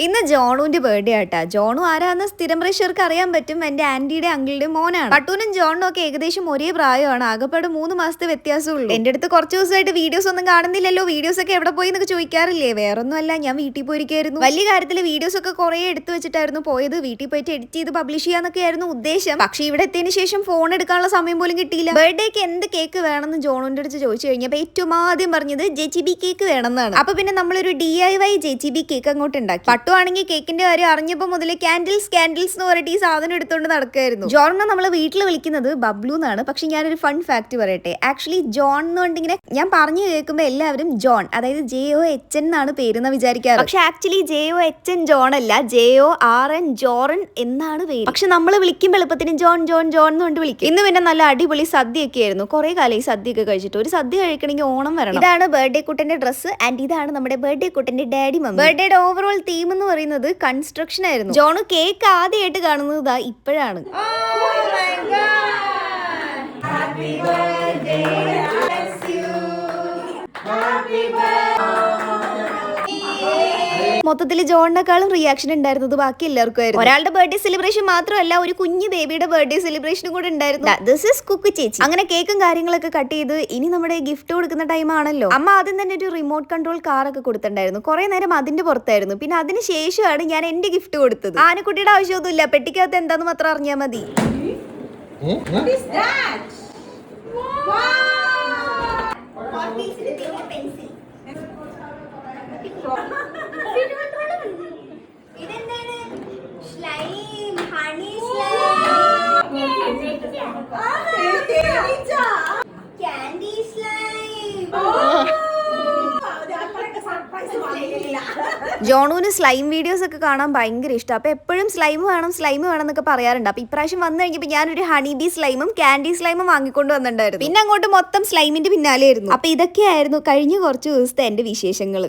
ഇന്ന് ജോണുവിന്റെ ബർത്ത്ഡേ ആട്ടാ. ജോണു ആരാന്ന് സ്ഥിരം പ്രേക്ഷകർക്ക് അറിയാൻ പറ്റും. എന്റെ ആന്റിയുടെ അങ്കിളുടെ മോനാണ്. പട്ടൂനും ജോണും ഒക്കെ ഏകദേശം ഒരേ പ്രായമാണ്. ആകെപ്പാട് 3 മാസത്തെ വ്യത്യാസമുള്ളൂ. എന്റെ അടുത്ത് കുറച്ച് ദിവസമായിട്ട് വീഡിയോസ് ഒന്നും കാണുന്നില്ലല്ലോ, വീഡിയോസ് ഒക്കെ എവിടെ പോയി എന്നൊക്കെ ചോദിക്കാറില്ലേ? വേറൊന്നും അല്ല, ഞാൻ വീട്ടിൽ പോയിരിക്കായിരുന്നു. വലിയ കാര്യത്തിൽ വീഡിയോസ് ഒക്കെ കുറെ എടുത്തു വെച്ചിട്ടായിരുന്നു പോയത്. വീട്ടിൽ പോയിട്ട് എഡിറ്റ് ചെയ്ത് പബ്ലിഷ് ചെയ്യാന്നൊക്കെ ആയിരുന്നു ഉദ്ദേശം. പക്ഷേ ഇവിടെ എത്തിയതിനു ശേഷം ഫോൺ എടുക്കാനുള്ള സമയം പോലും കിട്ടിയില്ല. ബർത്ത്ഡേക്ക് എന്ത് കേക്ക് വേണമെന്ന് ജോണുവിന്റെ അടുത്ത് ചോദിച്ചു കഴിഞ്ഞപ്പോൾ ഏറ്റവും ആദ്യം പറഞ്ഞത് JCB കേക്ക് വേണമെന്നാണ്. അപ്പൊ പിന്നെ നമ്മളൊരു DIY JCB കേക്ക് അങ്ങോട്ട് ഉണ്ടാക്കി. പട്ടുവാണെങ്കിൽ കേക്കിന്റെ കാര്യം അറിഞ്ഞപ്പോൾ മുതൽ ക്യാൻഡിൽസ് എന്ന് പറഞ്ഞിട്ട് ഈ സാധനം എടുത്തുകൊണ്ട് നടക്കായിരുന്നു. ജോണിനെ നമ്മൾ വീട്ടിൽ വിളിക്കുന്നത് ബബ്ലു എന്നാണ്. പക്ഷെ ഞാനൊരു ഫൺ ഫാക്ട് പറയട്ടെ. ആക്ച്വലി ജോൺ എന്ന് പറഞ്ഞിങ്ങനെ ഞാൻ പറഞ്ഞു കേൾക്കുമ്പോൾ എല്ലാവരും ജോൺ, അതായത് JOHN എന്നാണ് പേരെന്ന് വിചാരിക്കാറ്. പക്ഷെ ആക്ച്വലി JOHN ജോൺ അല്ല, JORN ജോറൻ എന്നാണ് പേര്. പക്ഷെ നമ്മൾ വിളിക്കുമ്പോൾ എളുപ്പത്തിന് ജോൺ ജോൺ ജോൺ എന്ന് കൊണ്ട് വിളിക്കും. ഇന്ന് പിന്നെ നല്ല അടിപൊളി സദ്യയൊക്കെ ആയിരുന്നു. കുറെ കാലം ഈ സദ്യയൊക്കെ കഴിച്ചിട്ട്. ഒരു സദ്യ കഴിക്കണമെങ്കിൽ ഓണം വരണം. ഇതാണ് ബർത്ത്ഡേ കുട്ടന്റെ ഡ്രസ്സ് ആൻഡ് ഇതാണ് നമ്മുടെ ബർത്ത്ഡേ കുട്ടന്റെ ഡാഡി മമ്മി. ബർത്ത്ഡേയുടെ ഓവറോൾ തീം എന്ന് പറയുന്നത് കൺസ്ട്രക്ഷൻ ആയിരുന്നു. ജോണു കേക്ക് ആദ്യമായിട്ട് കാണുന്നത് ഇപ്പോഴാണ്. മൊത്തത്തിൽ ജോണിനെക്കാളും റിയാക്ഷൻ ഉണ്ടായിരുന്നത് ബാക്കി എല്ലാവർക്കും ആയിരുന്നു. ഒരാളുടെ ബർത്ത്ഡേ സെലിബ്രേഷൻ മാത്രമല്ല, ഒരു കുഞ്ഞു ബേബിയുടെ ബർത്ത്ഡേ സെലിബ്രേഷനും കൂടെ ഉണ്ടായിരുന്നു. ദിസ് ഈസ് കുക്കു ചേച്ചി. അങ്ങനെ കേക്കും കാര്യങ്ങളൊക്കെ കട്ട് ചെയ്ത് ഇനി നമ്മുടെ ഗിഫ്റ്റ് കൊടുക്കുന്ന ടൈം ആണല്ലോ. അമ്മ ആദ്യം തന്നെ ഒരു റിമോട്ട് കൺട്രോൾ കാറൊക്കെ കൊടുത്തിട്ടുണ്ടായിരുന്നു. കുറെ നേരം അതിന്റെ പുറത്തായിരുന്നു. പിന്നെ അതിന് ശേഷമാണ് ഞാൻ എന്റെ ഗിഫ്റ്റ് കൊടുത്തത്. ആനക്കുട്ടിയുടെ ആവശ്യമൊന്നുമില്ല, പെട്ടിക്കകത്ത് എന്താന്ന് മാത്രം അറിഞ്ഞാൽ മതി. ഇതെന്താണ്? Slime, honey slime, candy slime. ജോണുവിന് സ്ലൈം വീഡിയോസ് ഒക്കെ കാണാൻ ഭയങ്കര ഇഷ്ടം. അപ്പൊ എപ്പോഴും സ്ലൈം വേണം എന്നൊക്കെ പറയാറുണ്ട്. അപ്പൊ ഇപ്രാവശ്യം വന്നു കഴിഞ്ഞപ്പോൾ ഞാനൊരു ഹണി ബി സ്ലൈമും ക്യാൻഡി സ്ലൈമും വാങ്ങിക്കൊണ്ട് വന്നിട്ടുണ്ടായിരുന്നു. പിന്നെ അങ്ങോട്ട് മൊത്തം സ്ലൈമിന്റെ പിന്നാലെയായിരുന്നു. അപ്പൊ ഇതൊക്കെയായിരുന്നു കഴിഞ്ഞ കുറച്ച് ദിവസത്തെ എന്റെ വിശേഷങ്ങൾ.